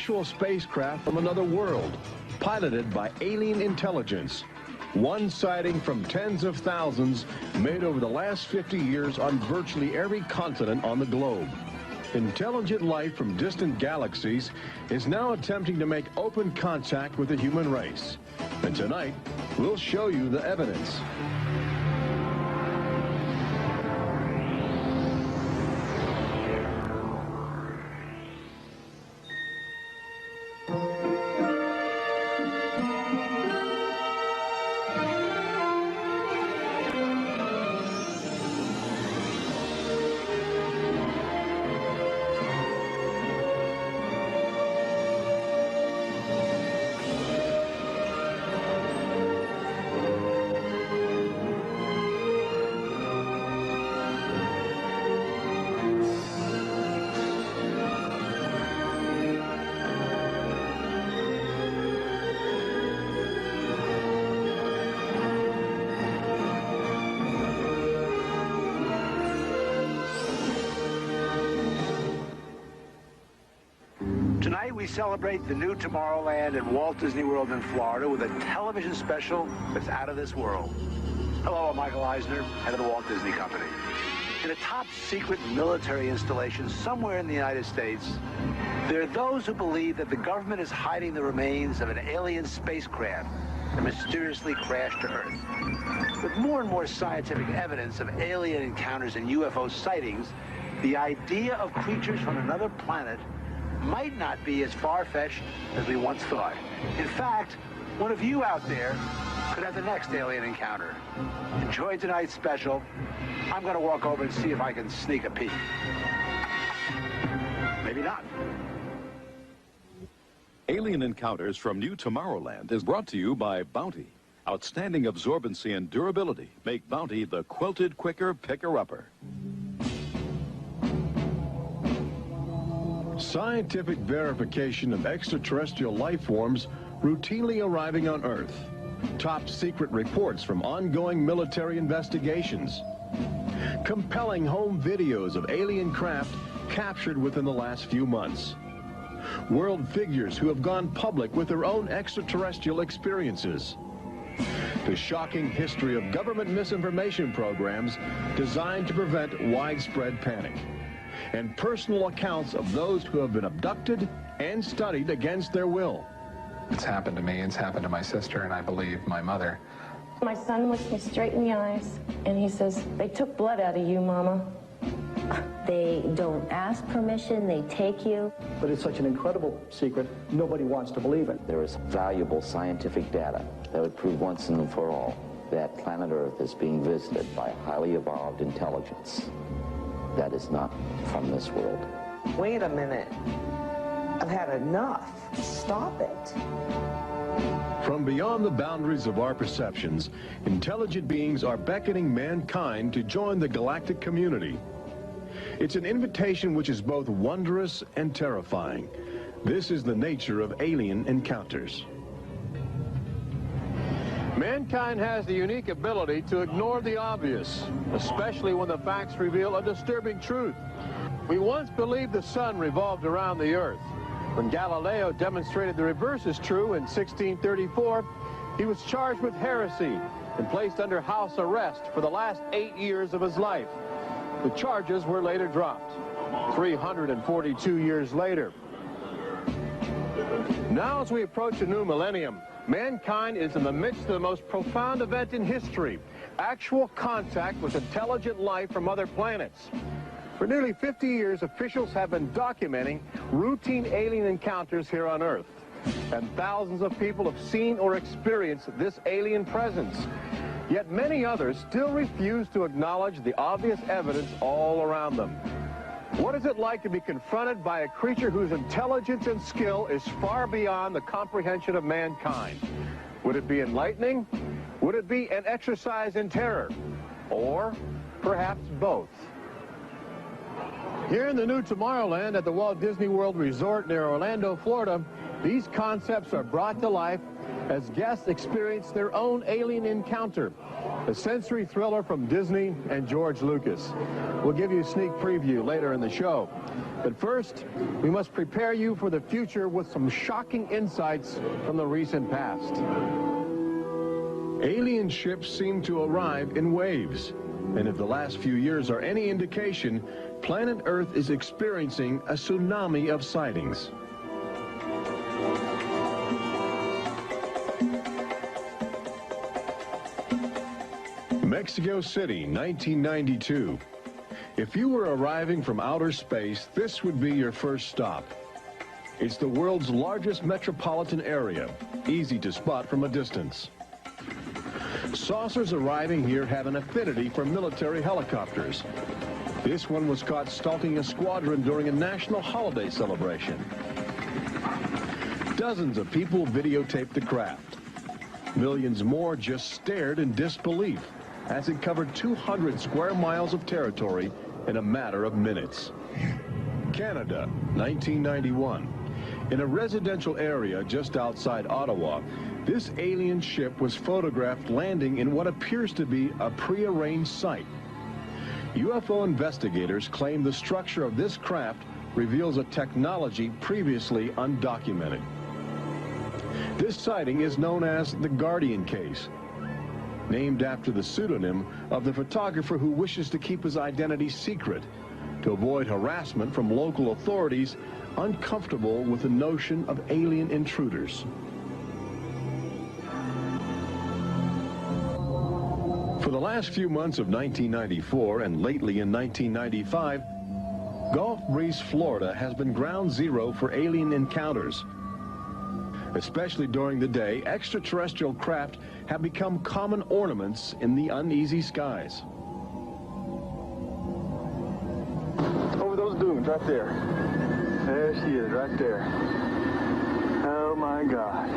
actual spacecraft from another world, piloted by alien intelligence. One sighting from tens of thousands made over the last 50 years on virtually every continent on the globe. Intelligent life from distant galaxies is now attempting to make open contact with the human race. And tonight, we'll show you the evidence. Tonight we celebrate the new Tomorrowland at Walt Disney World in Florida with a television special that's out of this world. Hello, I'm Michael Eisner, head of the Walt Disney Company. In a top-secret military installation somewhere in the United States, there are those who believe that the government is hiding the remains of an alien spacecraft that mysteriously crashed to Earth. With more and more scientific evidence of alien encounters and UFO sightings, the idea of creatures from another planet might not be as far-fetched as we once thought. In fact, one of you out there could have the next alien encounter. Enjoy tonight's special. I'm going to walk over and see if I can sneak a peek. Maybe not. Alien Encounters from New Tomorrowland is brought to you by Bounty. Outstanding absorbency and durability make Bounty the quilted quicker picker-upper. Scientific verification of extraterrestrial life forms routinely arriving on Earth. Top secret reports from ongoing military investigations. Compelling home videos of alien craft captured within the last few months. World figures who have gone public with their own extraterrestrial experiences. The shocking history of government misinformation programs designed to prevent widespread panic. And personal accounts of those who have been abducted and studied against their will. It's happened to me, it's happened to my sister, and I believe my mother. My son looks me straight in the eyes, and he says, "They took blood out of you, Mama." They don't ask permission, they take you. But it's such an incredible secret, nobody wants to believe it. There is valuable scientific data that would prove once and for all that planet Earth is being visited by a highly evolved intelligence that is not from this world. Wait a minute. I've had enough. Stop it. From beyond the boundaries of our perceptions, intelligent beings are beckoning mankind to join the galactic community. It's an invitation which is both wondrous and terrifying. This is the nature of alien encounters. Mankind has the unique ability to ignore the obvious, especially when the facts reveal a disturbing truth. We once believed the sun revolved around the earth. When Galileo demonstrated the reverse is true in 1634, he was charged with heresy and placed under house arrest for the last 8 years of his life. The charges were later dropped, 342 years later. Now, as we approach a new millennium, mankind is in the midst of the most profound event in history, actual contact with intelligent life from other planets. For nearly 50 years, officials have been documenting routine alien encounters here on Earth. And thousands of people have seen or experienced this alien presence. Yet many others still refuse to acknowledge the obvious evidence all around them. What is it like to be confronted by a creature whose intelligence and skill is far beyond the comprehension of mankind? Would it be enlightening? Would it be an exercise in terror? Or perhaps both? Here in the new Tomorrowland at the Walt Disney World Resort near Orlando, Florida, these concepts are brought to life as guests experience their own alien encounter. A sensory thriller from Disney and George Lucas. We'll give you a sneak preview later in the show. But first, we must prepare you for the future with some shocking insights from the recent past. Alien ships seem to arrive in waves. And if the last few years are any indication, planet Earth is experiencing a tsunami of sightings. Mexico City, 1992. If you were arriving from outer space, this would be your first stop. It's the world's largest metropolitan area, easy to spot from a distance. Saucers arriving here have an affinity for military helicopters. This one was caught stalking a squadron during a national holiday celebration. Dozens of people videotaped the craft. Millions more just stared in disbelief as it covered 200 square miles of territory in a matter of minutes. Canada, 1991. In a residential area just outside Ottawa, this alien ship was photographed landing in what appears to be a prearranged site. UFO investigators claim the structure of this craft reveals a technology previously undocumented. This sighting is known as the Guardian case, named after the pseudonym of the photographer who wishes to keep his identity secret to avoid harassment from local authorities uncomfortable with the notion of alien intruders. For the last few months of 1994 and lately in 1995, Gulf Breeze, Florida has been ground zero for alien encounters. Especially during the day, extraterrestrial craft have become common ornaments in the uneasy skies. Over those dunes right there. There she is, right there. Oh my God.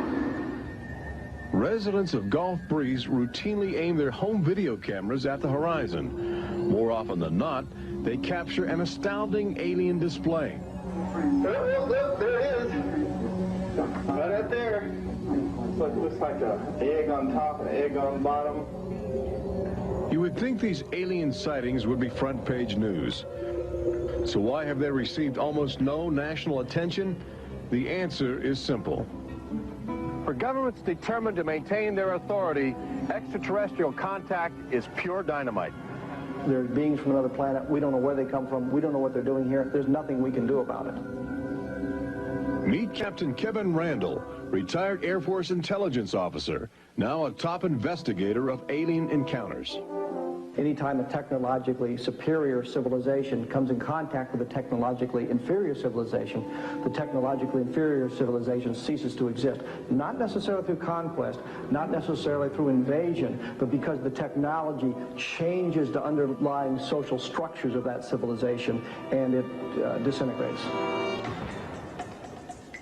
Residents of Gulf Breeze routinely aim their home video cameras at the horizon. More often than not, they capture an astounding alien display. Look, there it is. Right up there. Looks like an egg on top and an egg on the bottom. You would think these alien sightings would be front page news. So why have they received almost no national attention? The answer is simple. For governments determined to maintain their authority, extraterrestrial contact is pure dynamite. They're beings from another planet. We don't know where they come from. We don't know what they're doing here. There's nothing we can do about it. Meet Captain Kevin Randall, retired Air Force intelligence officer, now a top investigator of alien encounters. Anytime a technologically superior civilization comes in contact with a technologically inferior civilization, the technologically inferior civilization ceases to exist. Not necessarily through conquest, not necessarily through invasion, but because the technology changes the underlying social structures of that civilization and it disintegrates.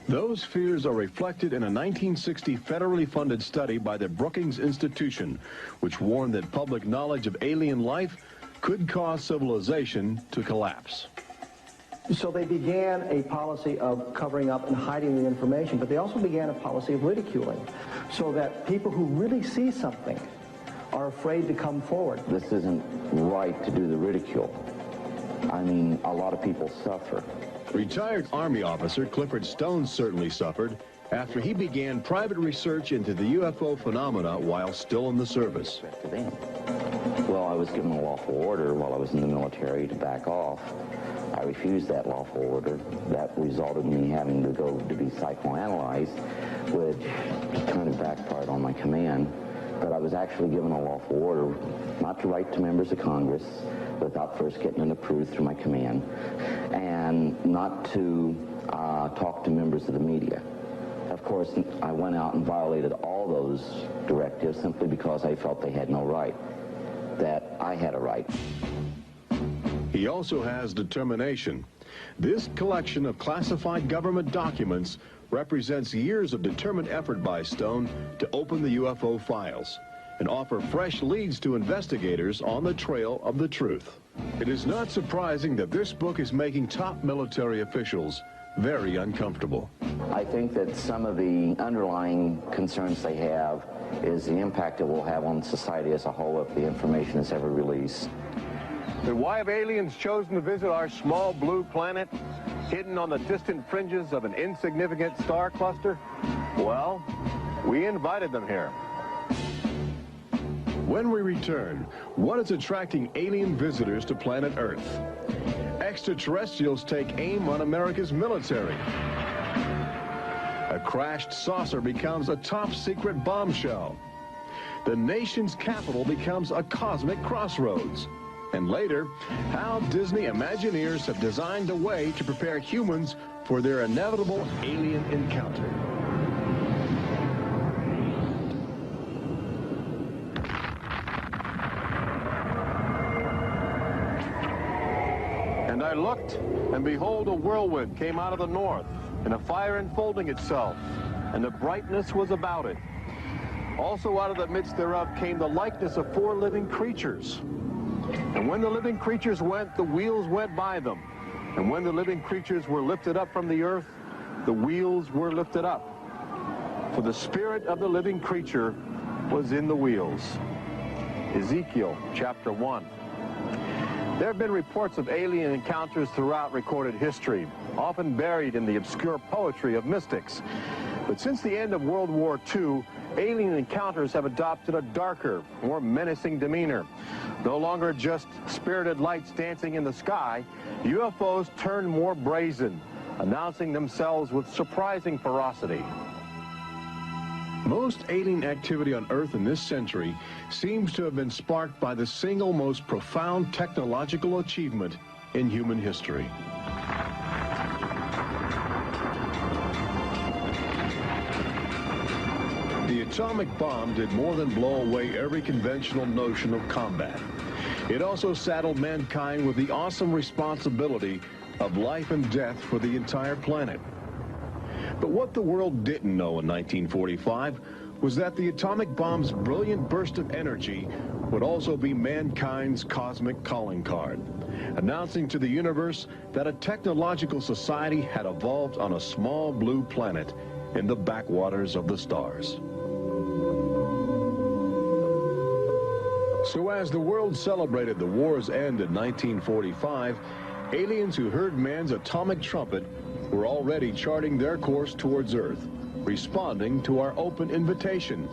Those fears are reflected in a 1960 federally funded study by the Brookings Institution, which warned that public knowledge of alien life could cause civilization to collapse. So they began a policy of covering up and hiding the information, but they also began a policy of ridiculing, so that people who really see something are afraid to come forward. This isn't right to do the ridicule. I mean, a lot of people suffer. Retired Army officer Clifford Stone certainly suffered after he began private research into the UFO phenomena while still in the service. Well, I was given a lawful order while I was in the military to back off. I refused that lawful order. That resulted in me having to go to be psychoanalyzed, which kind of backfired on my command. But I was actually given a lawful order not to write to members of Congress without first getting it approved through my command, and not to talk to members of the media. Of course, I went out and violated all those directives simply because I felt they had no right, that I had a right. He also has determination. This collection of classified government documents represents years of determined effort by Stone to open the UFO files and offer fresh leads to investigators on the trail of the truth. It is not surprising that this book is making top military officials very uncomfortable. I think that some of the underlying concerns they have is the impact it will have on society as a whole if the information is ever released. Then why have aliens chosen to visit our small blue planet, hidden on the distant fringes of an insignificant star cluster? Well, we invited them here. When we return, what is attracting alien visitors to planet Earth? Extraterrestrials take aim on America's military. A crashed saucer becomes a top-secret bombshell. The nation's capital becomes a cosmic crossroads. And later, how Disney Imagineers have designed a way to prepare humans for their inevitable alien encounter. And I looked, and behold, a whirlwind came out of the north, and a fire enfolding itself, and the brightness was about it. Also out of the midst thereof came the likeness of 4 living creatures. And when the living creatures went, the wheels went by them. And when the living creatures were lifted up from the earth, the wheels were lifted up. For the spirit of the living creature was in the wheels. Ezekiel chapter 1. There have been reports of alien encounters throughout recorded history, often buried in the obscure poetry of mystics. But since the end of World War II, alien encounters have adopted a darker, more menacing demeanor. No longer just spirited lights dancing in the sky, UFOs turn more brazen, announcing themselves with surprising ferocity. Most alien activity on Earth in this century seems to have been sparked by the single most profound technological achievement in human history. The atomic bomb did more than blow away every conventional notion of combat. It also saddled mankind with the awesome responsibility of life and death for the entire planet. But what the world didn't know in 1945 was that the atomic bomb's brilliant burst of energy would also be mankind's cosmic calling card, announcing to the universe that a technological society had evolved on a small blue planet in the backwaters of the stars. So as the world celebrated the war's end in 1945, aliens who heard man's atomic trumpet were already charting their course towards Earth, responding to our open invitation.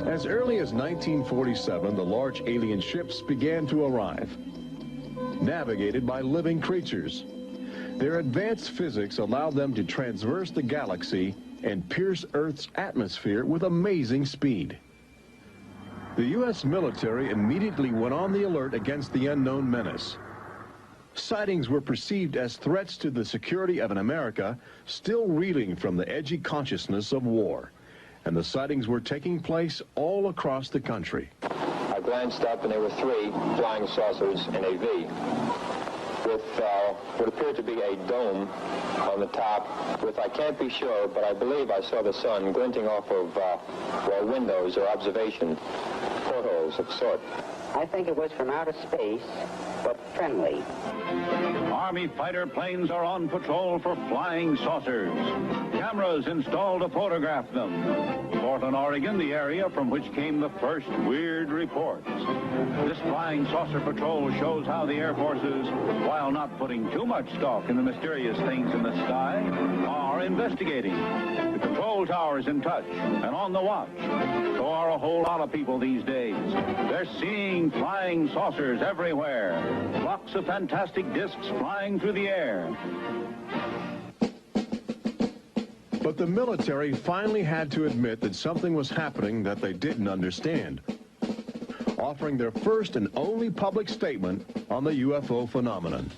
As early as 1947, the large alien ships began to arrive, navigated by living creatures. Their advanced physics allowed them to traverse the galaxy and pierce Earth's atmosphere with amazing speed. The U.S. military immediately went on the alert against the unknown menace. Sightings were perceived as threats to the security of an America still reeling from the edgy consciousness of war. And the sightings were taking place all across the country. I glanced up and there were 3 flying saucers in a V with what appeared to be a dome on the top with, I can't be sure, but I believe I saw the sun glinting off of windows or observation portholes of sort. I think it was from outer space, but friendly. Army fighter planes are on patrol for flying saucers. Cameras installed to photograph them. Portland, Oregon, the area from which came the first weird reports. This flying saucer patrol shows how the Air Forces, while not putting too much stock in the mysterious things in the sky, are investigating. The control tower is in touch and on the watch. So are a whole lot of people these days. They're seeing flying saucers everywhere. Blocks of fantastic discs flying through the air. But the military finally had to admit that something was happening that they didn't understand, offering their first and only public statement on the UFO phenomenon.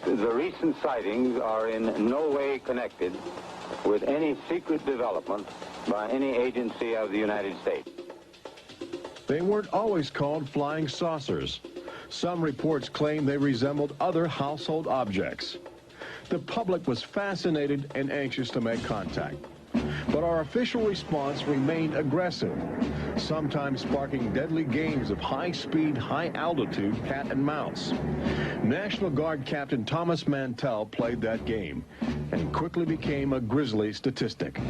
The recent sightings are in no way connected with any secret development by any agency of the United States. They weren't always called flying saucers. Some reports claim they resembled other household objects. The public was fascinated and anxious to make contact. But our official response remained aggressive, sometimes sparking deadly games of high-speed, high-altitude cat and mouse. National Guard Captain Thomas Mantell played that game and quickly became a grisly statistic.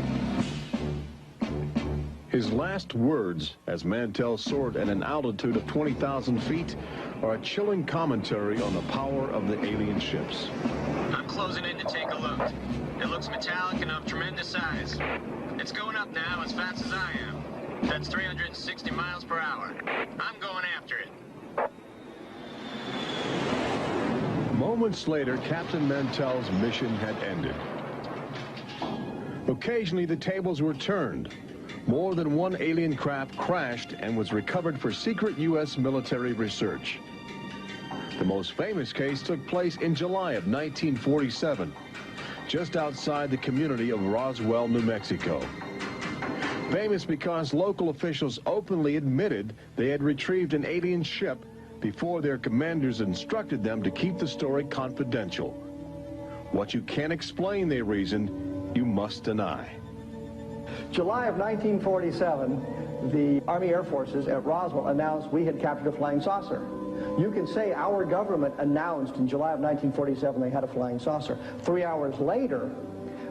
His last words, as Mantell soared at an altitude of 20,000 feet, are a chilling commentary on the power of the alien ships. I'm closing in to take a look. It looks metallic and of tremendous size. It's going up now as fast as I am. That's 360 miles per hour. I'm going after it. Moments later, Captain Mantell's mission had ended. Occasionally, the tables were turned. More than one alien craft crashed and was recovered for secret U.S. military research. The most famous case took place in July of 1947, just outside the community of Roswell, New Mexico. Famous because local officials openly admitted they had retrieved an alien ship before their commanders instructed them to keep the story confidential. What you can't explain, they reasoned, you must deny. July of 1947, the Army Air Forces at Roswell announced we had captured a flying saucer. You can say our government announced in July of 1947 they had a flying saucer. 3 hours later,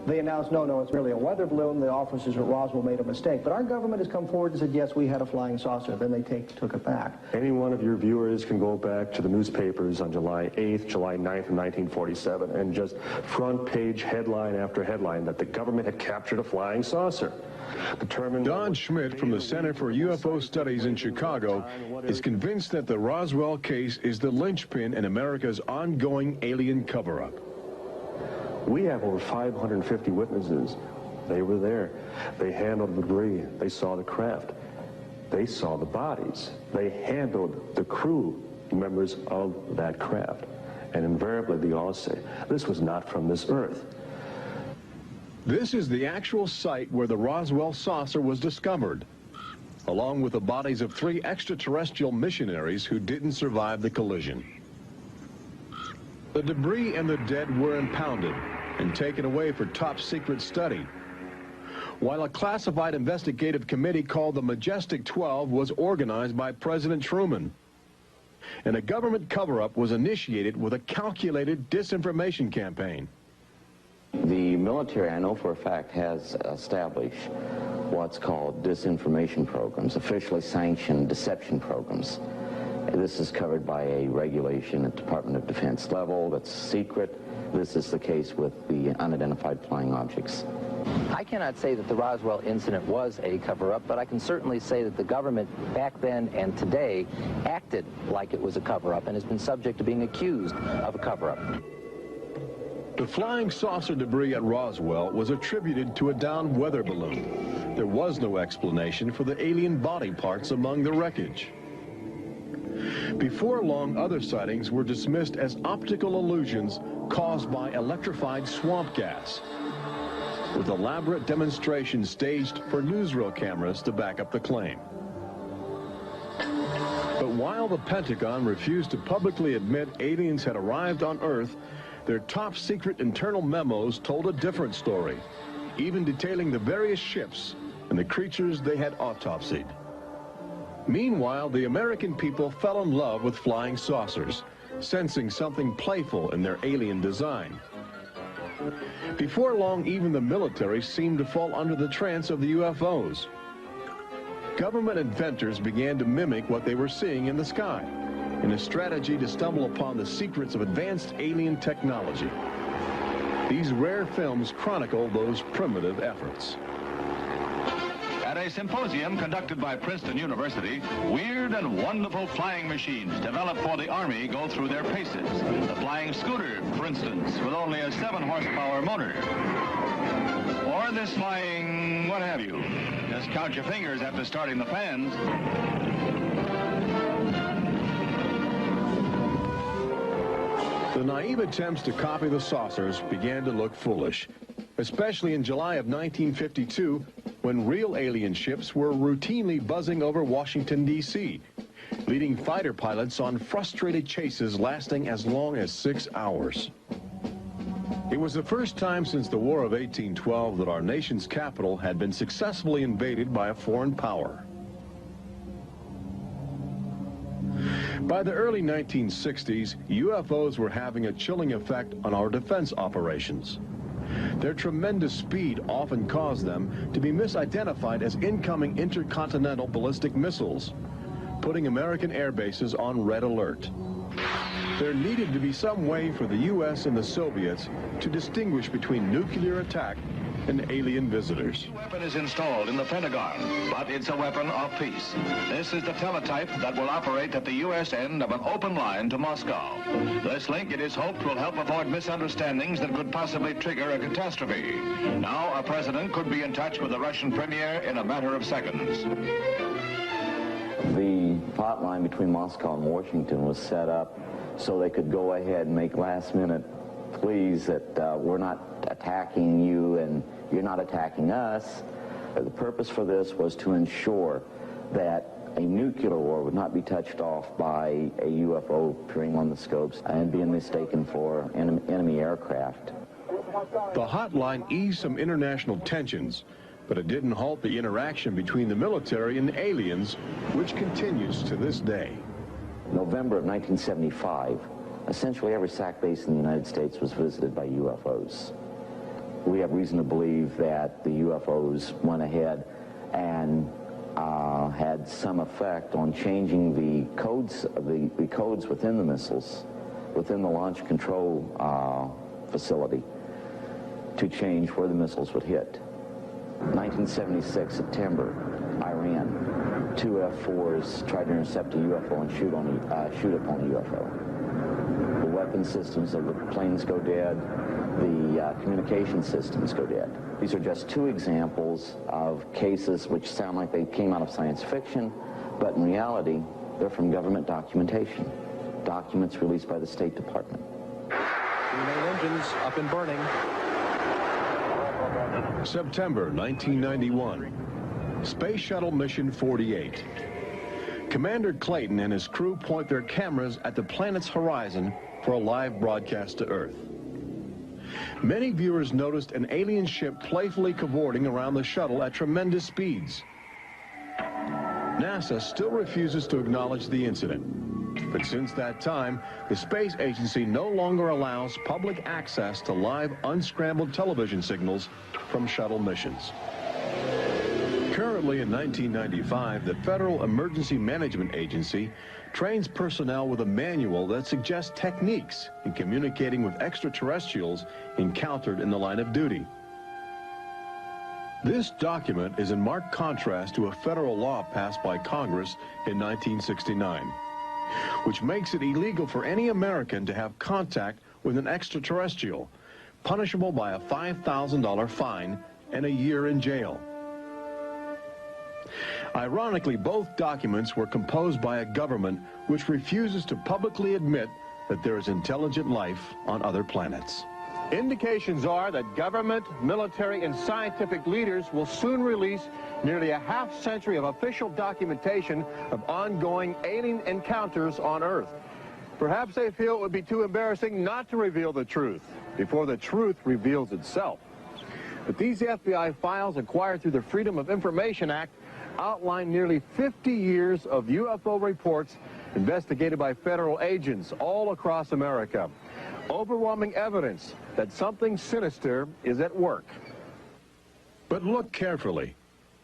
they announced, no, it's merely a weather balloon. The officers at Roswell made a mistake. But our government has come forward and said, yes, we had a flying saucer. Then they took it back. Any one of your viewers can go back to the newspapers on July 8th, July 9th of 1947, and just front page headline after headline that the government had captured a flying saucer. Don Schmidt from the Center for UFO Studies in Chicago is convinced that the Roswell case is the linchpin in America's ongoing alien cover-up. We have over 550 witnesses. They were there. They handled the debris. They saw the craft. They saw the bodies. They handled the crew members of that craft. And invariably, they all say, this was not from this earth. This is the actual site where the Roswell saucer was discovered, along with the bodies of 3 extraterrestrial missionaries who didn't survive the collision. The debris and the dead were impounded and taken away for top-secret study, while a classified investigative committee called the Majestic 12 was organized by President Truman. And a government cover-up was initiated with a calculated disinformation campaign. The military, I know for a fact, has established what's called disinformation programs, officially sanctioned deception programs. This is covered by a regulation at Department of Defense level that's secret. This is the case with the unidentified flying objects. I cannot say that the Roswell incident was a cover-up, but I can certainly say that the government back then and today acted like it was a cover-up and has been subject to being accused of a cover-up. The flying saucer debris at Roswell was attributed to a downed weather balloon. There was no explanation for the alien body parts among the wreckage. Before long, other sightings were dismissed as optical illusions caused by electrified swamp gas, with elaborate demonstrations staged for newsreel cameras to back up the claim. But while the Pentagon refused to publicly admit aliens had arrived on Earth, their top-secret internal memos told a different story, even detailing the various ships and the creatures they had autopsied. Meanwhile, the American people fell in love with flying saucers, sensing something playful in their alien design. Before long, even the military seemed to fall under the trance of the UFOs. Government inventors began to mimic what they were seeing in the sky, in a strategy to stumble upon the secrets of advanced alien technology. These rare films chronicle those primitive efforts. At a symposium conducted by Princeton University, weird and wonderful flying machines developed for the Army go through their paces. The flying scooter, for instance, with only a 7-horsepower motor. Or this flying what have you. Just count your fingers after starting the fans. The naive attempts to copy the saucers began to look foolish, especially in July of 1952, when real alien ships were routinely buzzing over Washington, D.C., leading fighter pilots on frustrated chases lasting as long as 6 hours. It was the first time since the War of 1812 that our nation's capital had been successfully invaded by a foreign power. By the early 1960s, UFOs were having a chilling effect on our defense operations. Their tremendous speed often caused them to be misidentified as incoming intercontinental ballistic missiles, putting American air bases on red alert. There needed to be some way for the U.S. and the Soviets to distinguish between nuclear attack and alien visitors. The weapon is installed in the Pentagon, but it's a weapon of peace. This is the teletype that will operate at the U.S. end of an open line to Moscow. This link, it is hoped, will help avoid misunderstandings that could possibly trigger a catastrophe. Now, our president could be in touch with the Russian premier in a matter of seconds. The hotline between Moscow and Washington was set up so they could go ahead and make last-minute pleas that we're not attacking you and you're not attacking us. The purpose for this was to ensure that a nuclear war would not be touched off by a UFO appearing on the scopes and being mistaken for enemy aircraft. The hotline eased some international tensions, but it didn't halt the interaction between the military and the aliens, which continues to this day. November of 1975, essentially every SAC base in the United States was visited by UFOs. We have reason to believe that the UFOs went ahead and had some effect on changing the codes within the missiles, within the launch control facility, to change where the missiles would hit. 1976, September, Iran. 2 F-4s tried to intercept a UFO and shoot upon a UFO. The weapon systems of the planes go dead. The communication systems go dead. These are just 2 examples of cases which sound like they came out of science fiction, but in reality, they're from government documentation. Documents released by the State Department. 3 main engines up and burning. September 1991. Space Shuttle Mission 48. Commander Clayton and his crew point their cameras at the planet's horizon for a live broadcast to Earth. Many viewers noticed an alien ship playfully cavorting around the shuttle at tremendous speeds. NASA still refuses to acknowledge the incident. But since that time, the space agency no longer allows public access to live unscrambled television signals from shuttle missions. Currently in 1995, the Federal Emergency Management Agency trains personnel with a manual that suggests techniques in communicating with extraterrestrials encountered in the line of duty. This document is in marked contrast to a federal law passed by Congress in 1969, which makes it illegal for any American to have contact with an extraterrestrial, punishable by a $5,000 fine and a year in jail. Ironically, both documents were composed by a government which refuses to publicly admit that there is intelligent life on other planets. Indications are that government, military, and scientific leaders will soon release nearly a half-century of official documentation of ongoing alien encounters on Earth. Perhaps they feel it would be too embarrassing not to reveal the truth before the truth reveals itself. But these FBI files acquired through the Freedom of Information Act outline nearly 50 years of UFO reports investigated by federal agents all across America. Overwhelming evidence that something sinister is at work. But look carefully.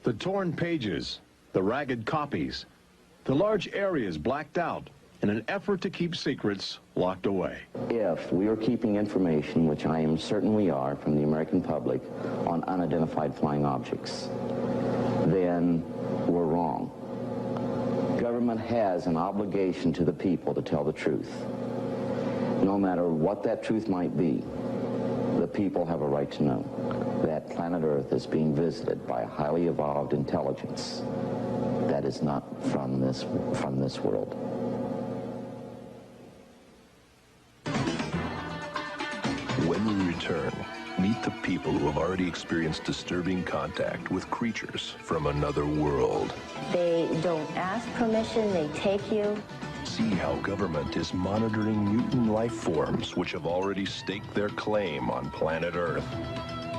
The torn pages, the ragged copies, the large areas blacked out in an effort to keep secrets locked away. If we are keeping information, which I am certain we are, from the American public on unidentified flying objects, then we're wrong. Government has an obligation to the people to tell the truth. No matter what that truth might be, the people have a right to know that planet Earth is being visited by a highly evolved intelligence that is not from this world. When we return, meet the people who have already experienced disturbing contact with creatures from another world. They don't ask permission, they take you. see how government is monitoring mutant life forms which have already staked their claim on planet Earth.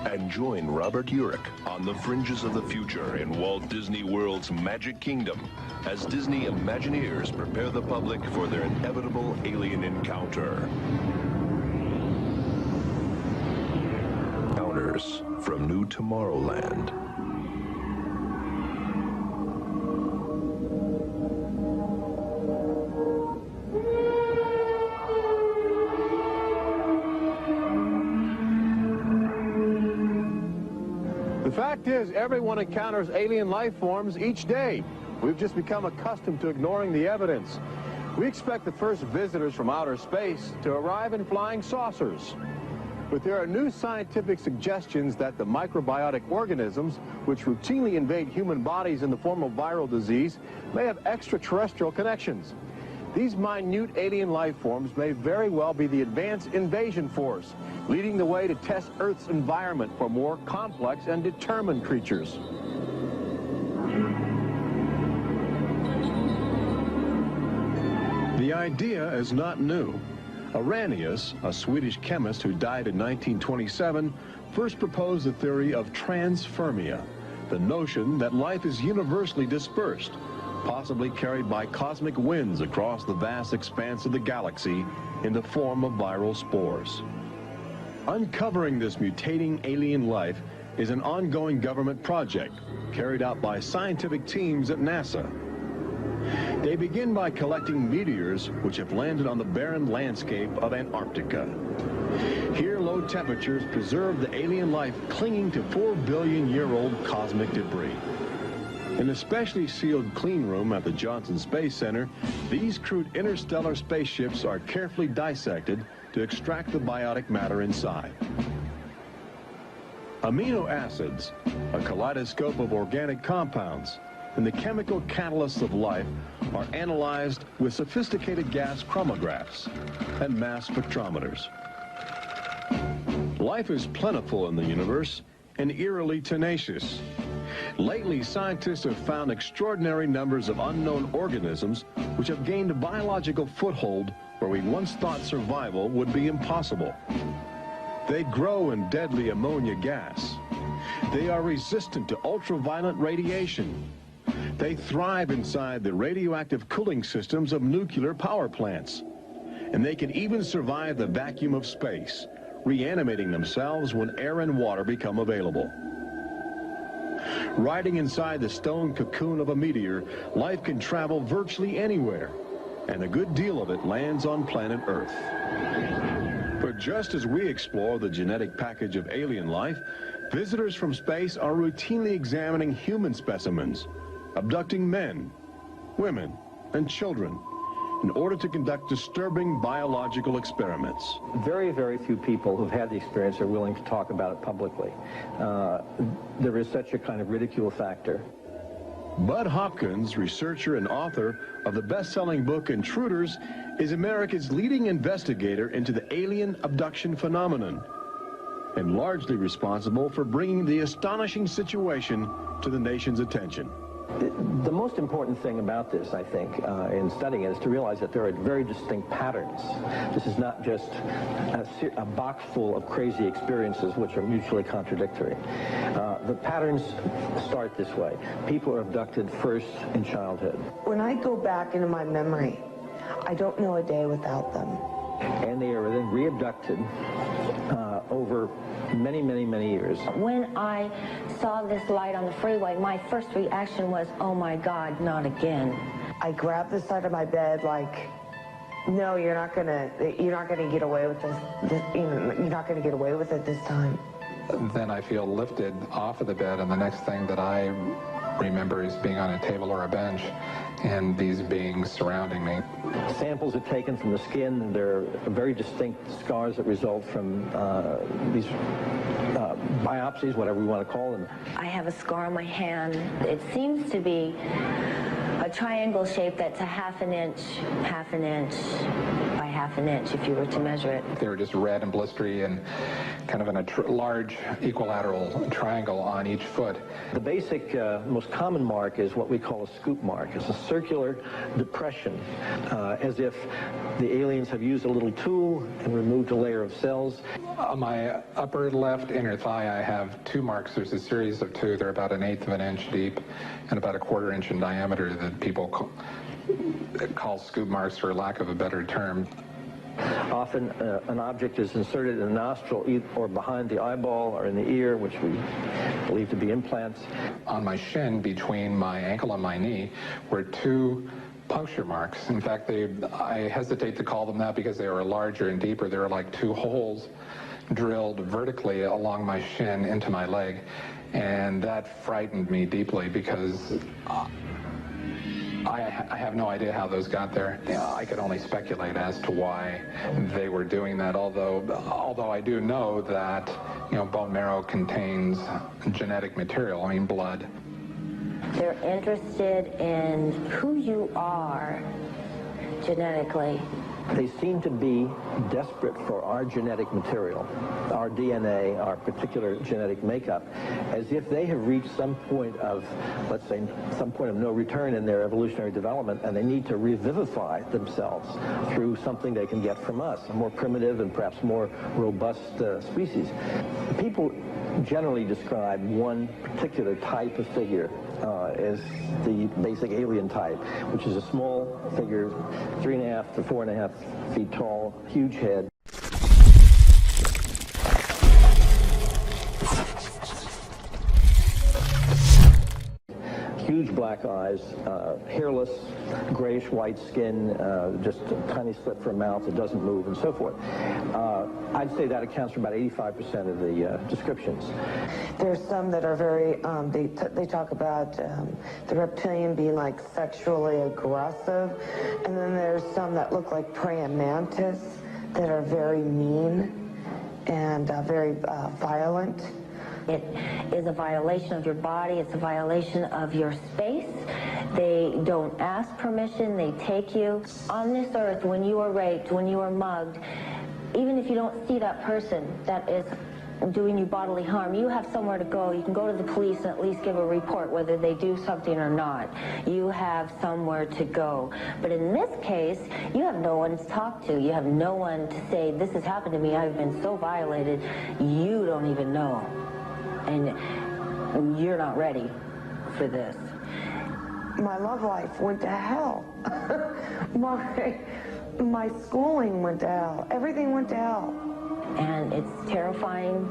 And join Robert Urich on the fringes of the future in Walt Disney World's Magic Kingdom as Disney Imagineers prepare the public for their inevitable alien encounter. Encounters from New Tomorrowland. The fact is, everyone encounters alien life forms each day. We've just become accustomed to ignoring the evidence. We expect the first visitors from outer space to arrive in flying saucers. But there are new scientific suggestions that the microbiotic organisms, which routinely invade human bodies in the form of viral disease, may have extraterrestrial connections. These minute alien life forms may very well be the advanced invasion force, leading the way to test Earth's environment for more complex and determined creatures. The idea is not new. Arrhenius, a Swedish chemist who died in 1927, first proposed the theory of transfermia, the notion that life is universally dispersed, possibly carried by cosmic winds across the vast expanse of the galaxy in the form of viral spores. Uncovering this mutating alien life is an ongoing government project carried out by scientific teams at NASA. They begin by collecting meteors which have landed on the barren landscape of Antarctica. Here, low temperatures preserve the alien life clinging to 4-billion-year-old cosmic debris. In a specially sealed clean room at the Johnson Space Center, these crude interstellar spaceships are carefully dissected to extract the biotic matter inside. Amino acids, a kaleidoscope of organic compounds, and the chemical catalysts of life are analyzed with sophisticated gas chromographs and mass spectrometers. Life is plentiful in the universe and eerily tenacious. Lately, scientists have found extraordinary numbers of unknown organisms which have gained a biological foothold where we once thought survival would be impossible. They grow in deadly ammonia gas. They are resistant to ultraviolet radiation. They thrive inside the radioactive cooling systems of nuclear power plants. And they can even survive the vacuum of space, reanimating themselves when air and water become available. Riding inside the stone cocoon of a meteor, life can travel virtually anywhere, and a good deal of it lands on planet Earth. But just as we explore the genetic package of alien life, visitors from space are routinely examining human specimens, abducting men, women, and children in order to conduct disturbing biological experiments. Very, very few people who've had the experience are willing to talk about it publicly. There is such a kind of ridicule factor. Bud Hopkins, researcher and author of the best-selling book Intruders, is America's leading investigator into the alien abduction phenomenon, and largely responsible for bringing the astonishing situation to the nation's attention. The most important thing about this, I think, in studying it, is to realize that there are very distinct patterns. This is not just a box full of crazy experiences which are mutually contradictory. The patterns start this way. People are abducted first in childhood. When I go back into my memory, I don't know a day without them. And they are then re-abducted over many, many, many years. When I saw this light on the freeway, my first reaction was, oh my God, not again. I grabbed the side of my bed like, no, you're not gonna get away with this. You're not gonna get away with it this time. Then I feel lifted off of the bed, and the next thing that I remember is being on a table or a bench and these beings surrounding me. Samples are taken from the skin. There are very distinct scars that result from these biopsies, whatever we want to call them. I have a scar on my hand. It seems to be a triangle shape that's a half an inch by half an inch if you were to measure it. They were just red and blistery and kind of in a large equilateral triangle on each foot. The basic, most common mark is what we call a scoop mark. It's a circular depression, as if the aliens have used a little tool and removed a layer of cells. On my upper left inner thigh, I have 2 marks. There's a series of 2. They're about 1/8 of an inch deep and about 1/4 inch in diameter that people call scoop marks, for lack of a better term. Often an object is inserted in the nostril or behind the eyeball or in the ear, which we believe to be implants. On my shin, between my ankle and my knee, were 2 puncture marks. In fact, I hesitate to call them that because they were larger and deeper. They were like 2 holes drilled vertically along my shin into my leg. And that frightened me deeply because I have no idea how those got there. I could only speculate as to why they were doing that, although I do know that, bone marrow contains genetic material, blood. They're interested in who you are genetically. They seem to be desperate for our genetic material, our DNA, our particular genetic makeup, as if they have reached some point of, let's say, some point of no return in their evolutionary development, and they need to revivify themselves through something they can get from us, a more primitive and perhaps more robust species. People generally describe one particular type of figure as the basic alien type, which is a small figure, 3.5 to 4.5 feet tall, huge head. Huge black eyes, hairless, grayish-white skin, just a tiny slit for a mouth that doesn't move, and so forth. I'd say that accounts for about 85% of the descriptions. There's some that are very, they talk about the reptilian being like sexually aggressive, and then there's some that look like praying mantis that are very mean and very violent. It is a violation of your body. It's a violation of your space. They don't ask permission. They take you. On this earth, when you are raped, when you are mugged, even if you don't see that person that is doing you bodily harm, you have somewhere to go. You can go to the police and at least give a report whether they do something or not. You have somewhere to go. But in this case, you have no one to talk to. You have no one to say, this has happened to me. I've been so violated. You don't even know. And you're not ready for this. My love life went to hell. My schooling went to hell. Everything went to hell. And it's terrifying.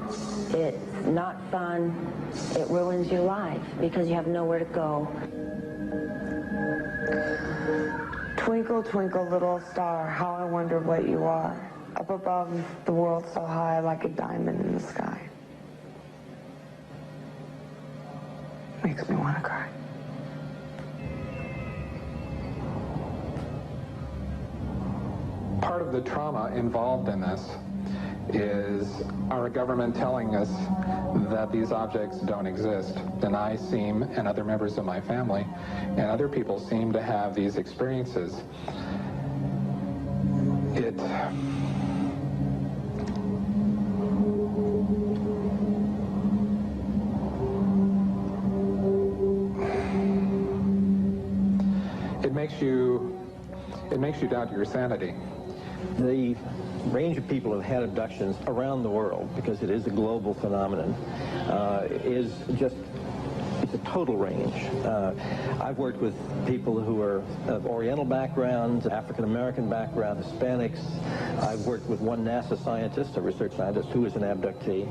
It's not fun. It ruins your life because you have nowhere to go. Twinkle, twinkle, little star, how I wonder what you are. Up above the world so high like a diamond in the sky. Makes me want to cry. Part of the trauma involved in this is our government telling us that these objects don't exist. And I seem, and other members of my family, and other people seem to have these experiences. It makes you doubt your sanity. The range of people who have had abductions around the world, because it is a global phenomenon, is just, it's a total range. I've worked with people who are of Oriental backgrounds, African-American background, Hispanics. I've worked with one NASA scientist, a research scientist, who is an abductee,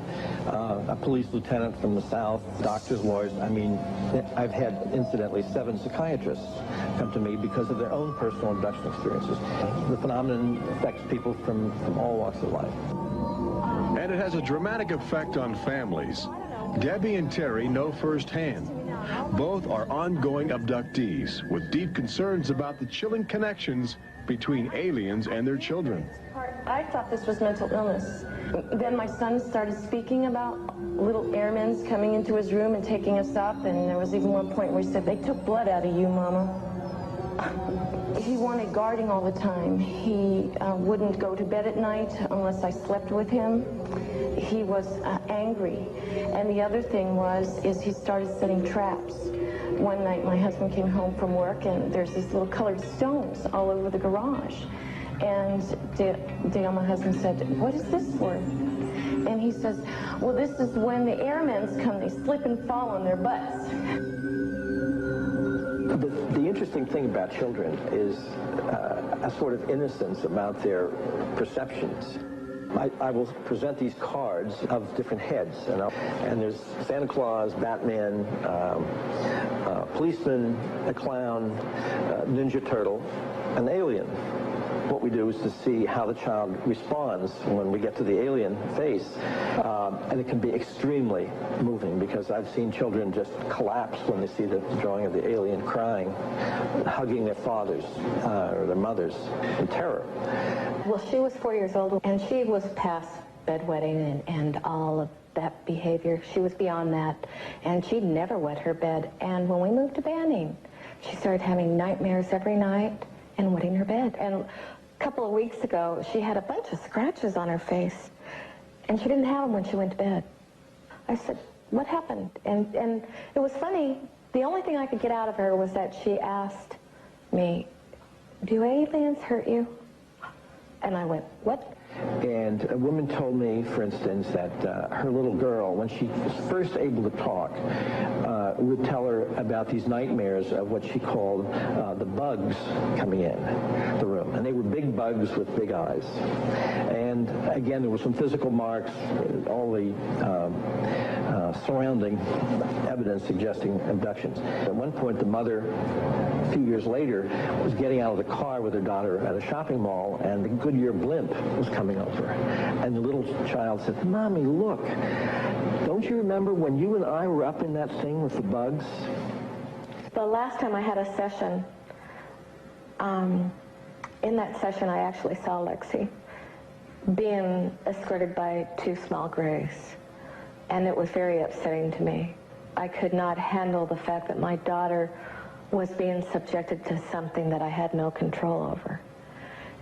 a police lieutenant from the South, doctors, lawyers. I mean, I've had, incidentally, 7 psychiatrists come to me because of their own personal abduction experiences. The phenomenon affects people from all walks of life. And it has a dramatic effect on families. Debbie and Terry know firsthand. Both are ongoing abductees with deep concerns about the chilling connections between aliens and their children. I thought this was mental illness. Then my son started speaking about little airmen coming into his room and taking us up, and there was even one point where he said, "They took blood out of you, Mama." He wanted guarding all the time. He wouldn't go to bed at night unless I slept with him. He was angry. And the other thing is he started setting traps. one night my husband came home from work and there's these little colored stones all over the garage. And Dale, my husband, said, "What is this for?" And he says, "Well, this is when the airmen's come, they slip and fall on their butts." The interesting thing about children is a sort of innocence about their perceptions. I will present these cards of different heads, and there's Santa Claus, Batman, policeman, a clown, Ninja Turtle, an alien. What we do is to see how the child responds when we get to the alien face, and it can be extremely moving, because I've seen children just collapse when they see the drawing of the alien, crying, hugging their fathers or their mothers in terror. Well, she was 4 years old, and she was past bedwetting and all of that behavior. She was beyond that, and she'd never wet her bed. And when we moved to Banning, she started having nightmares every night and wetting her bed. And a couple of weeks ago, she had a bunch of scratches on her face, and she didn't have them when she went to bed. I said, "What happened?" And it was funny. The only thing I could get out of her was that she asked me, "Do aliens hurt you?" And I went, "What?" And a woman told me, for instance, that her little girl, when she was first able to talk, would tell her about these nightmares of what she called the bugs coming in the room. And they were big bugs with big eyes. And again, there were some physical marks, all the surrounding evidence suggesting abductions. At one point, the mother, a few years later, was getting out of the car with her daughter at a shopping mall, and the Goodyear blimp was coming over. And the little child said, "Mommy, look, don't you remember when you and I were up in that thing with the bugs?" The last time I had a session, in that session I actually saw Lexi being escorted by two small grays. And it was very upsetting to me. I could not handle the fact that my daughter was being subjected to something that I had no control over.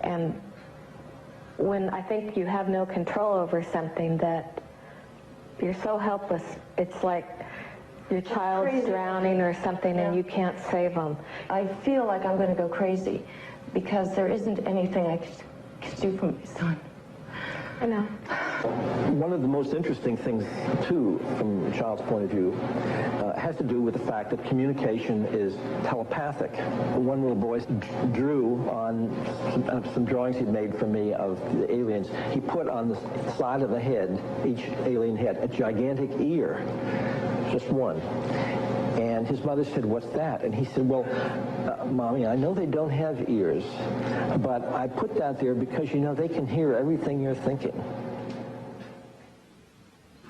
And when I think you have no control over something, that you're so helpless, it's like your child's drowning or something, and you can't save them. I feel like I'm going to go crazy because there isn't anything I could do for my son. I know. One of the most interesting things, too, from a child's point of view, has to do with the fact that communication is telepathic. One little boy drew on some drawings he'd made for me of the aliens. He put on the side of the head, each alien head, a gigantic ear, just one. And his mother said, "What's that?" And he said, "Well, Mommy, I know they don't have ears, but I put that there because, you know, they can hear everything you're thinking."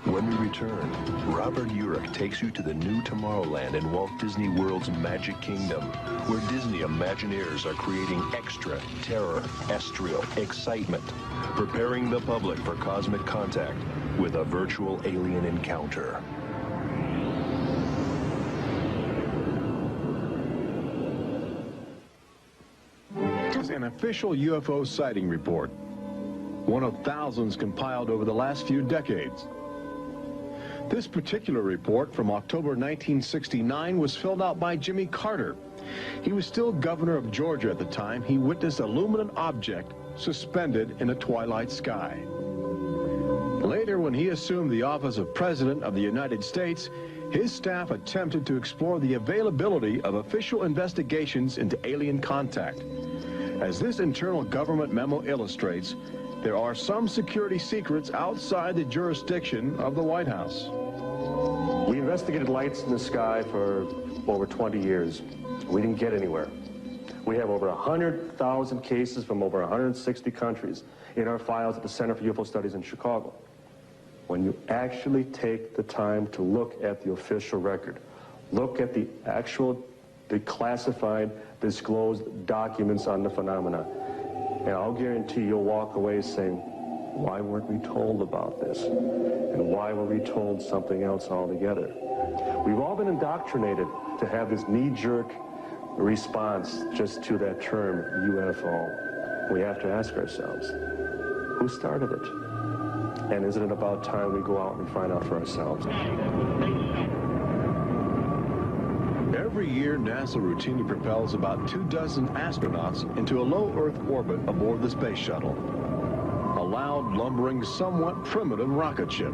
When we return, Robert Urich takes you to the new Tomorrowland in Walt Disney World's Magic Kingdom, where Disney Imagineers are creating extra terror, estrial excitement, preparing the public for cosmic contact with a virtual alien encounter. An official UFO sighting report, one of thousands compiled over the last few decades. This particular report from October 1969 was filled out by Jimmy Carter. He was still governor of Georgia at the time. He witnessed a luminous object suspended in a twilight sky. Later, when he assumed the office of President of the United States, his staff attempted to explore the availability of official investigations into alien contact. As this internal government memo illustrates, there are some security secrets outside the jurisdiction of the White House. We investigated lights in the sky for over 20 years. We didn't get anywhere. We have over 100,000 cases from over 160 countries in our files at the Center for UFO Studies in Chicago. When you actually take the time to look at the official record, look at the actual declassified, disclosed documents on the phenomena, and I'll guarantee you'll walk away saying, why weren't we told about this? And why were we told something else altogether? We've all been indoctrinated to have this knee-jerk response just to that term, UFO. We have to ask ourselves, who started it? And isn't it about time we go out and find out for ourselves? Every year, NASA routinely propels about 24 astronauts into a low Earth orbit aboard the space shuttle, a loud, lumbering, somewhat primitive rocket ship.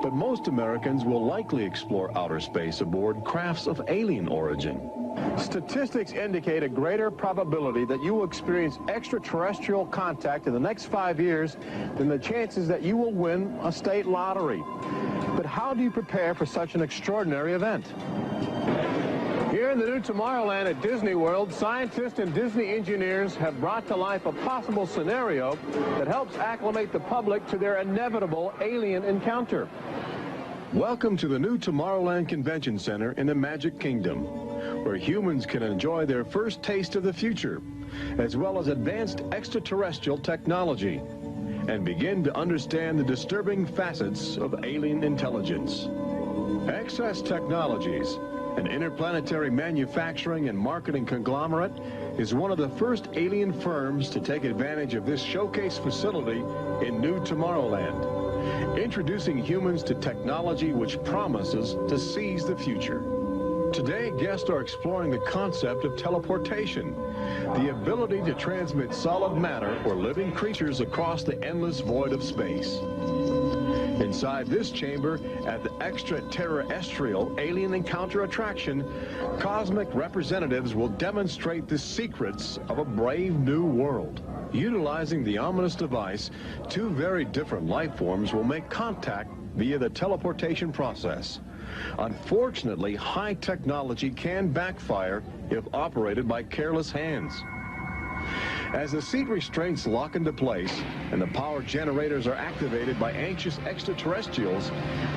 But most Americans will likely explore outer space aboard crafts of alien origin. Statistics indicate a greater probability that you will experience extraterrestrial contact in the next 5 years than the chances that you will win a state lottery. But how do you prepare for such an extraordinary event? Here in the new Tomorrowland at Disney World, scientists and Disney engineers have brought to life a possible scenario that helps acclimate the public to their inevitable alien encounter. Welcome to the new Tomorrowland Convention Center in the Magic Kingdom, where humans can enjoy their first taste of the future, as well as advanced extraterrestrial technology, and begin to understand the disturbing facets of alien intelligence. Access Technologies, an interplanetary manufacturing and marketing conglomerate, is one of the first alien firms to take advantage of this showcase facility in New Tomorrowland, introducing humans to technology which promises to seize the future. Today, guests are exploring the concept of teleportation, the ability to transmit solid matter or living creatures across the endless void of space. Inside this chamber, at the extraterrestrial alien encounter attraction, cosmic representatives will demonstrate the secrets of a brave new world. Utilizing the ominous device, two very different life forms will make contact via the teleportation process. Unfortunately, high technology can backfire if operated by careless hands. As the seat restraints lock into place and the power generators are activated by anxious extraterrestrials,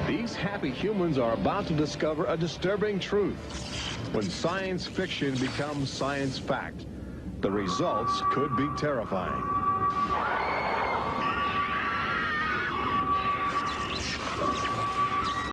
these happy humans are about to discover a disturbing truth. When science fiction becomes science fact, the results could be terrifying.